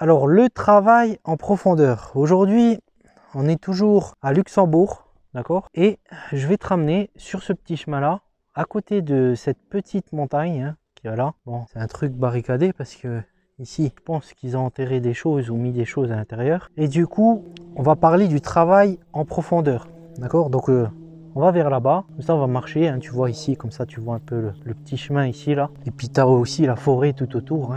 Alors, le travail en profondeur. Aujourd'hui, on est toujours à Luxembourg, d'accord? Et je vais te ramener sur ce petit chemin-là, à côté de cette petite montagne qui est là. Bon, c'est un truc barricadé parce que ici, je pense qu'ils ont enterré des choses ou mis des choses à l'intérieur. Et du coup, on va parler du travail en profondeur, d'accord? Donc, on va vers là-bas, comme ça on va marcher, tu vois ici, comme ça tu vois un peu le petit chemin ici là. Et puis tu as aussi la forêt tout autour,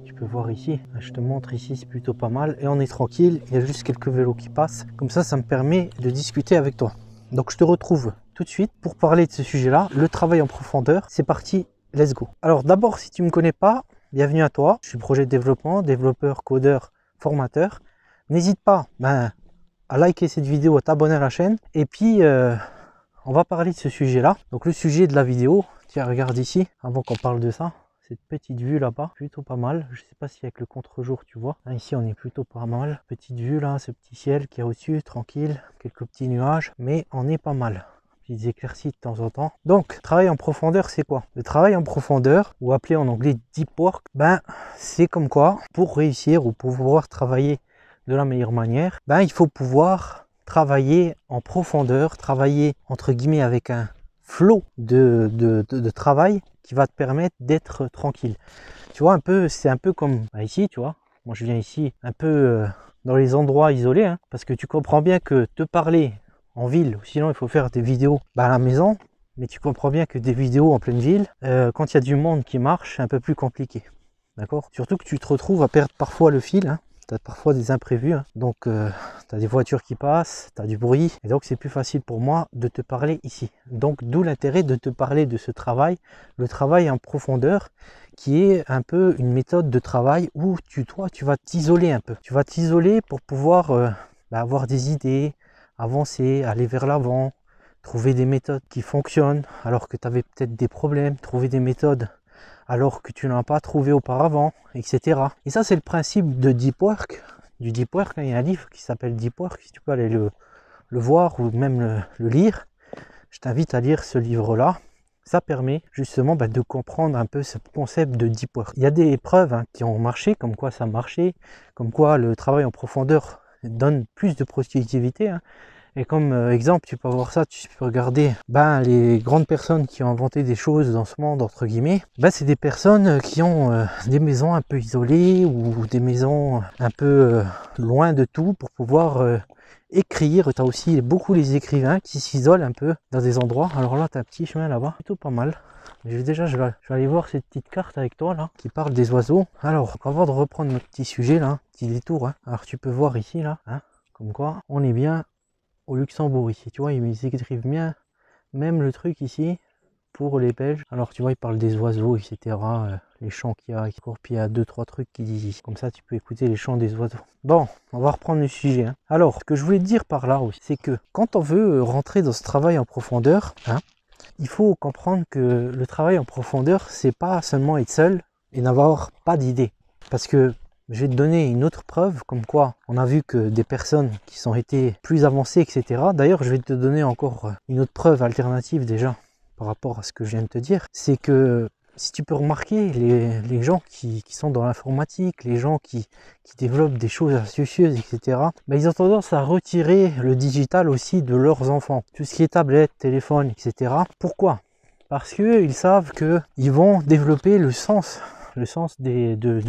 tu peux voir ici. Je te montre ici, c'est plutôt pas mal. Et on est tranquille, il y a juste quelques vélos qui passent. Comme ça me permet de discuter avec toi. Donc je te retrouve tout de suite pour parler de ce sujet-là, le travail en profondeur. C'est parti, let's go. Alors d'abord, si tu ne me connais pas, bienvenue à toi. Je suis projet de développement, développeur, codeur, formateur. N'hésite pas à liker cette vidéo, à t'abonner à la chaîne. Et puis, on va parler de ce sujet-là. Donc le sujet de la vidéo, tiens, regarde ici, avant qu'on parle de ça. Cette petite vue là-bas, plutôt pas mal. Je sais pas si avec le contre-jour tu vois. Ici on est plutôt pas mal. Petite vue là, ce petit ciel qui est au-dessus, tranquille. Quelques petits nuages, mais on est pas mal. Petites éclaircies de temps en temps. Donc, travail en profondeur, c'est quoi? Le travail en profondeur, ou appelé en anglais deep work, c'est comme quoi, pour réussir ou pour pouvoir travailler de la meilleure manière, il faut pouvoir travailler en profondeur, travailler entre guillemets avec un flow de travail qui va te permettre d'être tranquille. Tu vois, c'est un peu comme ici, tu vois. Moi, je viens ici un peu dans les endroits isolés, parce que tu comprends bien que te parler en ville, sinon il faut faire des vidéos à la maison, mais tu comprends bien que des vidéos en pleine ville, quand il y a du monde qui marche, c'est un peu plus compliqué. D'accord? Surtout que tu te retrouves à perdre parfois le fil, tu as parfois des imprévus, donc tu as des voitures qui passent, tu as du bruit, et donc c'est plus facile pour moi de te parler ici. Donc d'où l'intérêt de te parler de ce travail, le travail en profondeur, qui est un peu une méthode de travail où toi tu vas t'isoler un peu. Tu vas t'isoler pour pouvoir avoir des idées, avancer, aller vers l'avant, trouver des méthodes qui fonctionnent alors que tu avais peut-être des problèmes, trouver des méthodes alors que tu n'as pas trouvé auparavant, etc. Et ça, c'est le principe de Deep Work. Du Deep Work, il y a un livre qui s'appelle Deep Work, si tu peux aller le voir ou même le lire. Je t'invite à lire ce livre-là. Ça permet justement de comprendre un peu ce concept de Deep Work. Il y a des preuves qui ont marché, comme quoi ça marchait, comme quoi le travail en profondeur donne plus de productivité. Et comme exemple, tu peux voir ça, tu peux regarder les grandes personnes qui ont inventé des choses dans ce monde, entre guillemets, c'est des personnes qui ont des maisons un peu isolées ou des maisons un peu loin de tout pour pouvoir écrire. Tu as aussi beaucoup les écrivains qui s'isolent un peu dans des endroits. Alors là, tu as un petit chemin là-bas, plutôt pas mal. Je vais aller voir cette petite carte avec toi là, qui parle des oiseaux. Alors, avant de reprendre notre petit sujet là, petit détour, alors tu peux voir ici là, comme quoi on est bien au Luxembourg ici, tu vois, ils écrivent bien même le truc ici pour les Belges. Alors tu vois, ils parlent des oiseaux, etc. Les chants qu'il y a, puis il y a 2-3 trucs qui disent ici. Comme ça, tu peux écouter les chants des oiseaux. Bon, on va reprendre le sujet. Alors, ce que je voulais te dire par là aussi, c'est que quand on veut rentrer dans ce travail en profondeur, il faut comprendre que le travail en profondeur, c'est pas seulement être seul et n'avoir pas d'idée. Parce que je vais te donner une autre preuve, comme quoi on a vu que des personnes qui sont été plus avancées, etc. D'ailleurs, je vais te donner encore une autre preuve alternative déjà par rapport à ce que je viens de te dire. C'est que si tu peux remarquer, les gens qui sont dans l'informatique, les gens qui développent des choses astucieuses, etc., ils ont tendance à retirer le digital aussi de leurs enfants. Tout ce qui est tablette, téléphone, etc. Pourquoi? Parce qu'ils savent qu'ils vont développer le sens de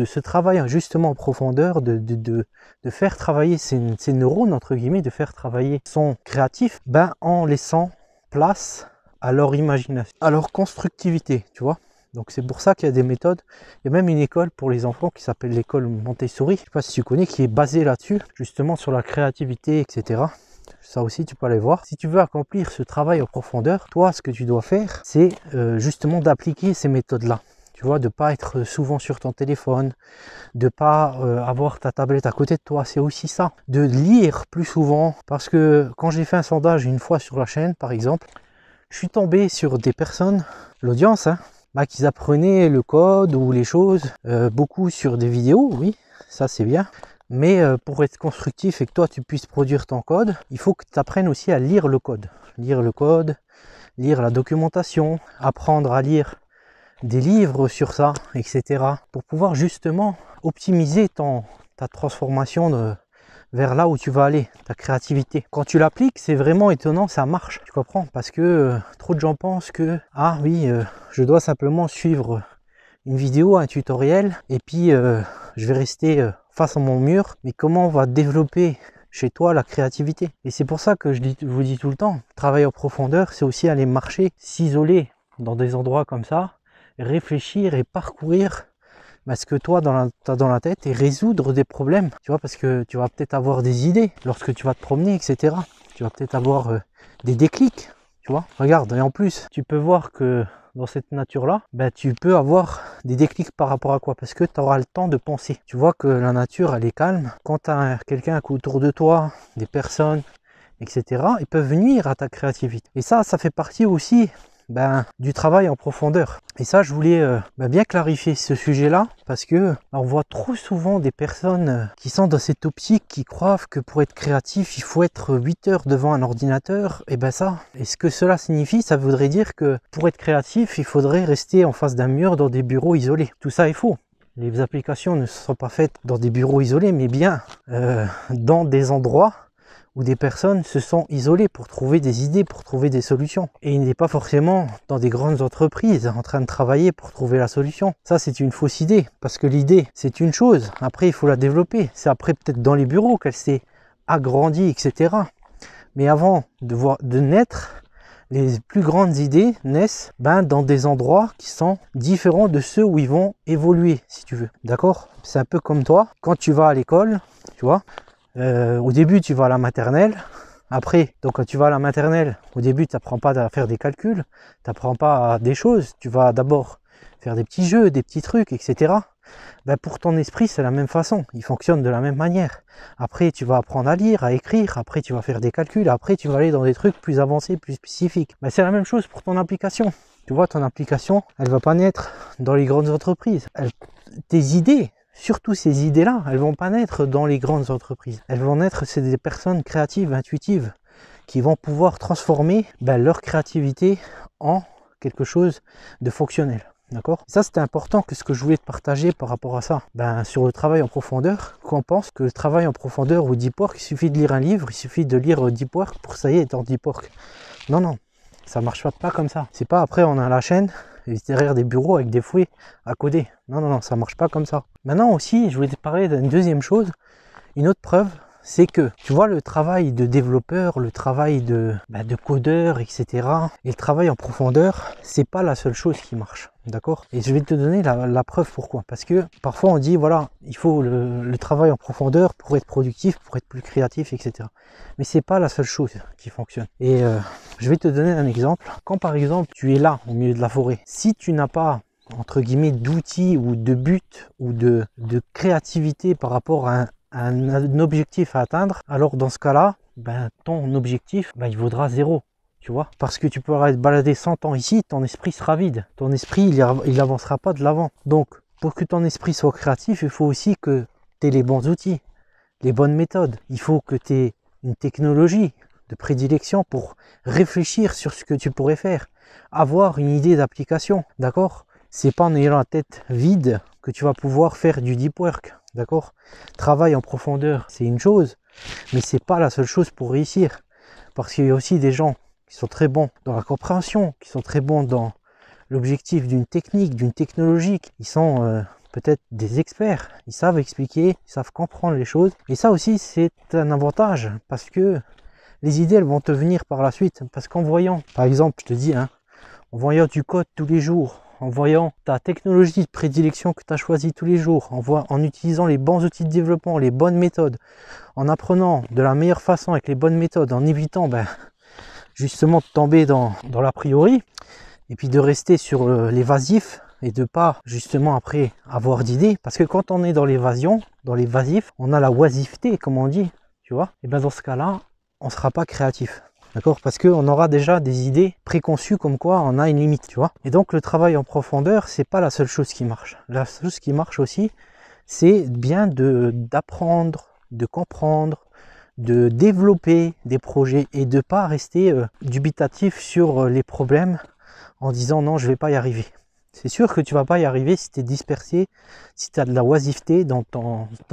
ce travail justement en profondeur, de faire travailler ces neurones, entre guillemets, de faire travailler son créatif, en laissant place à leur imagination, à leur constructivité, tu vois. Donc c'est pour ça qu'il y a des méthodes. Il y a même une école pour les enfants qui s'appelle l'école Montessori, je ne sais pas si tu connais, qui est basée là-dessus, justement sur la créativité, etc. Ça aussi, tu peux aller voir. Si tu veux accomplir ce travail en profondeur, toi, ce que tu dois faire, c'est justement d'appliquer ces méthodes-là. Tu vois, de ne pas être souvent sur ton téléphone, de ne pas avoir ta tablette à côté de toi, c'est aussi ça. De lire plus souvent, parce que quand j'ai fait un sondage une fois sur la chaîne, par exemple, je suis tombé sur des personnes, l'audience, qui apprenaient le code ou les choses, beaucoup sur des vidéos, oui, ça c'est bien. Mais pour être constructif et que toi tu puisses produire ton code, il faut que tu apprennes aussi à lire le code. Lire le code, lire la documentation, apprendre à lire des livres sur ça, etc. pour pouvoir justement optimiser ton ta transformation vers là où tu vas aller, ta créativité. Quand tu l'appliques, c'est vraiment étonnant, ça marche, tu comprends? Parce que trop de gens pensent que, ah oui, je dois simplement suivre une vidéo, un tutoriel, et puis je vais rester face à mon mur. Mais comment on va développer chez toi la créativité? Et c'est pour ça que je vous dis tout le temps, travailler en profondeur, c'est aussi aller marcher, s'isoler dans des endroits comme ça, réfléchir et parcourir ce que toi t'as dans la tête et résoudre des problèmes, tu vois, parce que tu vas peut-être avoir des idées lorsque tu vas te promener, etc. Tu vas peut-être avoir des déclics, tu vois. Regarde, et en plus, tu peux voir que dans cette nature-là, tu peux avoir des déclics par rapport à quoi? Parce que tu auras le temps de penser. Tu vois que la nature, elle est calme. Quand tu as quelqu'un autour de toi, des personnes, etc., ils peuvent venir à ta créativité. Et ça fait partie aussi du travail en profondeur. Et ça, je voulais bien clarifier ce sujet-là, parce que on voit trop souvent des personnes qui sont dans cette optique, qui croient que pour être créatif, il faut être 8 heures devant un ordinateur. Et et ce que cela signifie, ça voudrait dire que pour être créatif, il faudrait rester en face d'un mur dans des bureaux isolés. Tout ça est faux. Les applications ne sont pas faites dans des bureaux isolés, mais bien dans des endroits où des personnes se sont isolées pour trouver des idées, pour trouver des solutions. Et il n'est pas forcément dans des grandes entreprises en train de travailler pour trouver la solution. Ça, c'est une fausse idée, parce que l'idée, c'est une chose. Après, il faut la développer. C'est après peut-être dans les bureaux qu'elle s'est agrandie, etc. Mais avant de naître, les plus grandes idées naissent dans des endroits qui sont différents de ceux où ils vont évoluer, si tu veux. D'accord? C'est un peu comme toi, quand tu vas à l'école, tu vois, au début, tu vas à la maternelle. Après, donc quand tu vas à la maternelle, au début, tu n'apprends pas à faire des calculs, tu n'apprends pas des choses. Tu vas d'abord faire des petits jeux, des petits trucs, etc. Pour ton esprit, c'est la même façon. Il fonctionne de la même manière. Après, tu vas apprendre à lire, à écrire. Après, tu vas faire des calculs. Après, tu vas aller dans des trucs plus avancés, plus spécifiques. C'est la même chose pour ton application. Tu vois, ton application, elle ne va pas naître dans les grandes entreprises. Tes idées, surtout ces idées-là, elles vont pas naître dans les grandes entreprises. Elles vont naître, c'est des personnes créatives, intuitives, qui vont pouvoir transformer leur créativité en quelque chose de fonctionnel. D'accord? Ça, c'était important que ce que je voulais te partager par rapport à ça. Sur le travail en profondeur, qu'on pense que le travail en profondeur ou deep work, il suffit de lire un livre, il suffit de lire deep work pour ça y est, être en deep work. Non, non, ça marche pas comme ça. C'est pas après on a la chaîne derrière des bureaux avec des fouets à coder. Non, non, non, ça marche pas comme ça. Maintenant aussi, je voulais te parler d'une deuxième chose, une autre preuve, c'est que tu vois le travail de développeur, le travail de codeur, etc. Et le travail en profondeur, c'est pas la seule chose qui marche, d'accord? Et je vais te donner la preuve pourquoi. Parce que parfois on dit voilà, il faut le travail en profondeur pour être productif, pour être plus créatif, etc. Mais c'est pas la seule chose qui fonctionne. Et je vais te donner un exemple. Quand par exemple tu es là au milieu de la forêt, si tu n'as pas entre guillemets d'outils ou de but ou de créativité par rapport à un objectif à atteindre, alors dans ce cas-là, ton objectif, il vaudra 0, tu vois. Parce que tu pourras être baladé 100 ans ici, ton esprit sera vide. Ton esprit, il avancera pas de l'avant. Donc, pour que ton esprit soit créatif, il faut aussi que tu aies les bons outils, les bonnes méthodes. Il faut que tu aies une technologie de prédilection pour réfléchir sur ce que tu pourrais faire. Avoir une idée d'application, d'accord? C'est pas en ayant la tête vide que tu vas pouvoir faire du deep work. D'accord? Travail en profondeur, c'est une chose, mais c'est pas la seule chose pour réussir. Parce qu'il y a aussi des gens qui sont très bons dans la compréhension, qui sont très bons dans l'objectif d'une technique, d'une technologie. Ils sont peut-être des experts, ils savent expliquer, ils savent comprendre les choses. Et ça aussi, c'est un avantage parce que les idées, elles vont te venir par la suite. Parce qu'en voyant, par exemple, je te dis, en voyant du code tous les jours, en voyant ta technologie de prédilection que tu as choisie tous les jours, en utilisant les bons outils de développement, les bonnes méthodes, en apprenant de la meilleure façon avec les bonnes méthodes, en évitant justement de tomber dans l'a priori, et puis de rester sur l'évasif et de pas justement après avoir d'idées, parce que quand on est dans l'évasion, dans l'évasif, on a la oisiveté comme on dit, tu vois, et dans ce cas-là, on ne sera pas créatif. D'accord? Parce qu'on aura déjà des idées préconçues comme quoi on a une limite, tu vois. Et donc le travail en profondeur, c'est pas la seule chose qui marche. La seule chose qui marche aussi, c'est bien d'apprendre, de comprendre, de développer des projets et de pas rester dubitatif sur les problèmes en disant non, je vais pas y arriver. C'est sûr que tu vas pas y arriver si tu es dispersé, si tu as de la oisiveté dans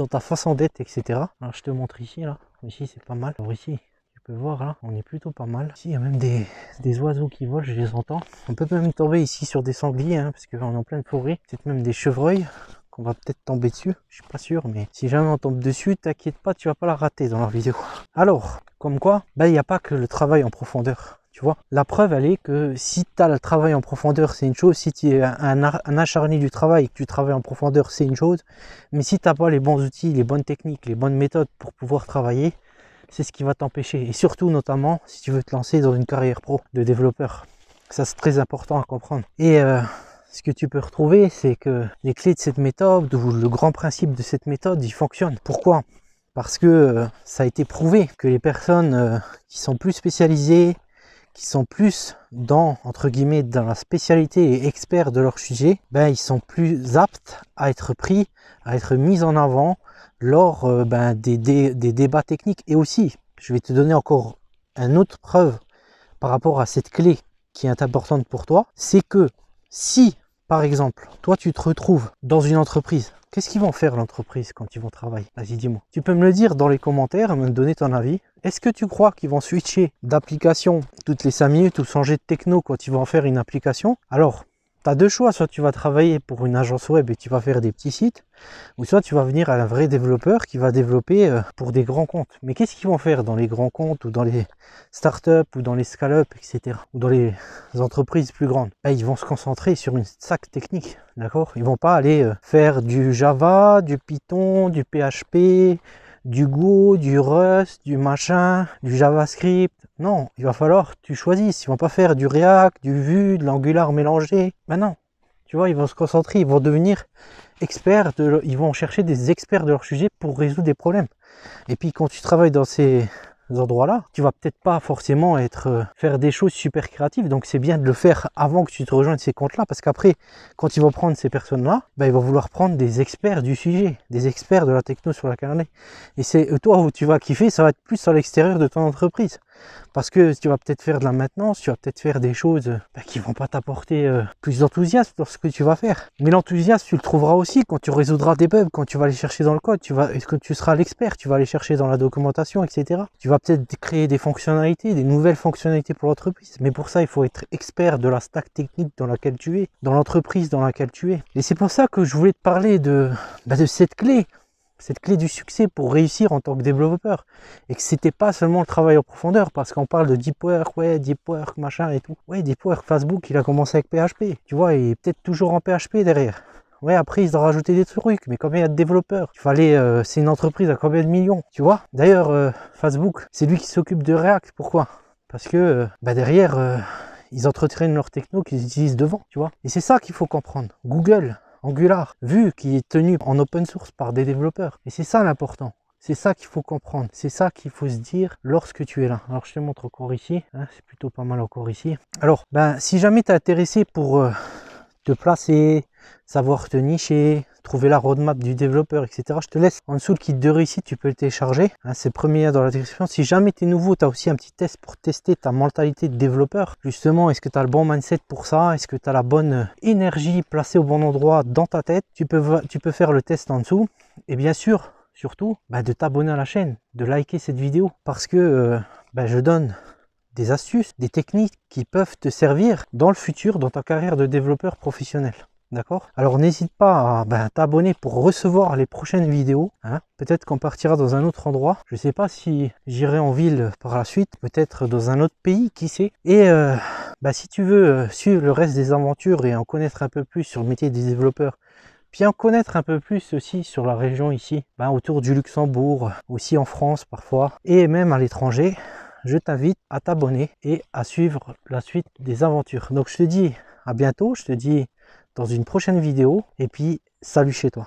ta façon d'être, etc. Alors je te montre ici, là. Ici c'est pas mal. Alors ici, tu peux voir là, on est plutôt pas mal. Ici il y a même des oiseaux qui volent, je les entends. On peut même tomber ici sur des sangliers, hein, parce qu'on est en pleine forêt. Peut-être même des chevreuils qu'on va peut-être tomber dessus. Je suis pas sûr, mais si jamais on tombe dessus, t'inquiète pas, tu vas pas la rater dans la vidéo. Alors, comme quoi, il n'y a pas que le travail en profondeur. Tu vois, la preuve, elle est que si tu as le travail en profondeur, c'est une chose. Si tu es un acharné du travail et que tu travailles en profondeur, c'est une chose. Mais si tu n'as pas les bons outils, les bonnes techniques, les bonnes méthodes pour pouvoir travailler, c'est ce qui va t'empêcher. Et surtout, notamment, si tu veux te lancer dans une carrière pro de développeur. Ça, c'est très important à comprendre. Et ce que tu peux retrouver, c'est que les clés de cette méthode, ou le grand principe de cette méthode, il fonctionne. Pourquoi ? Parce que ça a été prouvé que les personnes qui sont plus spécialisées, qui sont plus dans, entre guillemets, dans la spécialité et experts de leur sujet, ils sont plus aptes à être pris, à être mis en avant lors des débats techniques. Et aussi, je vais te donner encore une autre preuve par rapport à cette clé qui est importante pour toi, c'est que si, par exemple, toi tu te retrouves dans une entreprise, qu'est-ce qu'ils vont faire l'entreprise quand ils vont travailler? Vas-y, dis-moi. Tu peux me le dire dans les commentaires, me donner ton avis. Est-ce que tu crois qu'ils vont switcher d'application toutes les 5 minutes ou changer de techno quand ils vont faire une application? Alors, tu as deux choix. Soit tu vas travailler pour une agence web et tu vas faire des petits sites, ou soit tu vas venir à un vrai développeur qui va développer pour des grands comptes. Mais qu'est-ce qu'ils vont faire dans les grands comptes ou dans les startups ou dans les scale-up, etc. ou dans les entreprises plus grandes? Ils vont se concentrer sur une stack technique, d'accord? Ils vont pas aller faire du Java, du Python, du PHP, du Go, du Rust, du machin, du JavaScript. Non, il va falloir que tu choisisses. Ils vont pas faire du React, du Vue, de l'Angular mélangé. Non. Tu vois, ils vont se concentrer, ils vont devenir experts, ils vont chercher des experts de leur sujet pour résoudre des problèmes. Et puis quand tu travailles dans ces endroits-là, tu vas peut-être pas forcément faire des choses super créatives, donc c'est bien de le faire avant que tu te rejoignes ces comptes-là, parce qu'après, quand ils vont prendre ces personnes-là, ils vont vouloir prendre des experts du sujet, des experts de la techno sur laquelle on est. Et c'est toi où tu vas kiffer, ça va être plus à l'extérieur de ton entreprise. Parce que tu vas peut-être faire de la maintenance, tu vas peut-être faire des choses qui vont pas t'apporter plus d'enthousiasme dans ce que tu vas faire. Mais l'enthousiasme, tu le trouveras aussi quand tu résoudras des bugs, quand tu vas aller chercher dans le code, quand tu seras l'expert, tu vas aller chercher dans la documentation, etc. Tu vas peut-être créer des fonctionnalités, des nouvelles fonctionnalités pour l'entreprise. Mais pour ça, il faut être expert de la stack technique dans laquelle tu es, dans l'entreprise dans laquelle tu es. Et c'est pour ça que je voulais te parler de cette clé. Cette clé du succès pour réussir en tant que développeur, et que c'était pas seulement le travail en profondeur, parce qu'on parle de deep work, deep work, machin et tout. Deep work, Facebook, il a commencé avec PHP, tu vois, il est peut-être toujours en PHP derrière. Après, ils ont rajouté des trucs, mais combien il y a de développeurs? C'est une entreprise à combien de millions, tu vois? D'ailleurs, Facebook, c'est lui qui s'occupe de React. Pourquoi? Parce que derrière, ils entretiennent leur techno qu'ils utilisent devant, tu vois. Et c'est ça qu'il faut comprendre. Google, Angular, Vue, qui est tenu en open source par des développeurs. Et c'est ça l'important. C'est ça qu'il faut comprendre. C'est ça qu'il faut se dire lorsque tu es là. Alors je te montre encore ici. C'est plutôt pas mal encore ici. Alors, si jamais tu es intéressé pour te placer, savoir te nicher, trouver la roadmap du développeur, etc. Je te laisse en dessous le kit de réussite, tu peux le télécharger. C'est le premier dans la description. Si jamais tu es nouveau, tu as aussi un petit test pour tester ta mentalité de développeur. Justement, est-ce que tu as le bon mindset pour ça? Est-ce que tu as la bonne énergie placée au bon endroit dans ta tête? Tu peux faire le test en dessous. Et bien sûr, surtout, de t'abonner à la chaîne, de liker cette vidéo. Parce que je donne des astuces, des techniques qui peuvent te servir dans le futur, dans ta carrière de développeur professionnel. D'accord? Alors n'hésite pas à t'abonner pour recevoir les prochaines vidéos. Peut-être qu'on partira dans un autre endroit. Je ne sais pas si j'irai en ville par la suite, peut-être dans un autre pays, qui sait. Et si tu veux suivre le reste des aventures et en connaître un peu plus sur le métier des développeurs, puis en connaître un peu plus aussi sur la région ici, autour du Luxembourg, aussi en France parfois, et même à l'étranger, je t'invite à t'abonner et à suivre la suite des aventures. Donc je te dis à bientôt, je te dis dans une prochaine vidéo, et puis salut chez toi.